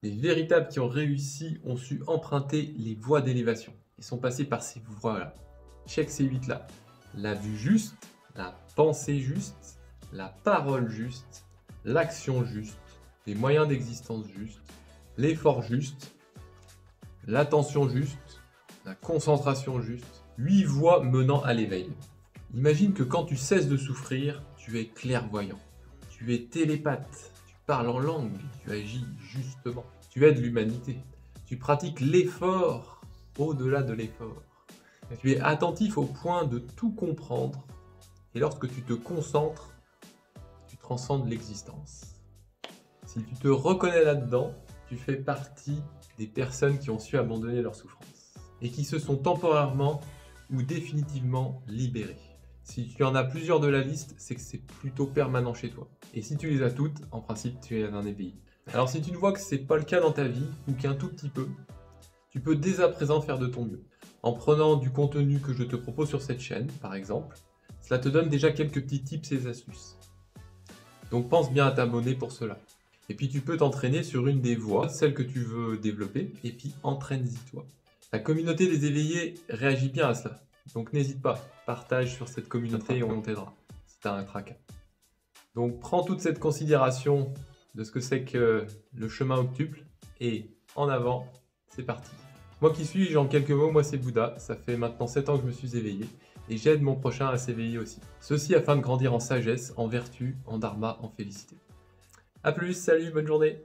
Les véritables qui ont réussi ont su emprunter les voies d'élévation. Ils sont passés par ces voies-là. Check ces 8 là. La vue juste, la pensée juste, la parole juste, l'action juste, les moyens d'existence justes, l'effort juste, l'attention juste, la concentration juste. 8 voies menant à l'éveil. Imagine que quand tu cesses de souffrir, tu es clairvoyant, tu es télépathe, tu parles en langue, tu agis justement, tu aides l'humanité, tu pratiques l'effort au-delà de l'effort. Tu es attentif au point de tout comprendre et lorsque tu te concentres, tu transcendes l'existence. Si tu te reconnais là-dedans, tu fais partie des personnes qui ont su abandonner leur souffrance et qui se sont temporairement ou définitivement libérées. Si tu en as plusieurs de la liste, c'est que c'est plutôt permanent chez toi. Et si tu les as toutes, en principe, tu es un éveillé. Alors si tu ne vois que c'est pas le cas dans ta vie, ou qu'un tout petit peu, tu peux dès à présent faire de ton mieux. En prenant du contenu que je te propose sur cette chaîne, par exemple, cela te donne déjà quelques petits tips et astuces. Donc pense bien à t'abonner pour cela. Et puis tu peux t'entraîner sur une des voies, celle que tu veux développer, et puis entraîne-y toi. La communauté des éveillés réagit bien à cela. Donc n'hésite pas, partage sur cette communauté et on t'aidera si tu as un tracas. Donc prends toute cette considération de ce que c'est que le chemin octuple et en avant, c'est parti. Moi qui suis-je en quelques mots, moi c'est Bouddha, ça fait maintenant 7 ans que je me suis éveillé et j'aide mon prochain à s'éveiller aussi. Ceci afin de grandir en sagesse, en vertu, en dharma, en félicité. A plus, salut, bonne journée.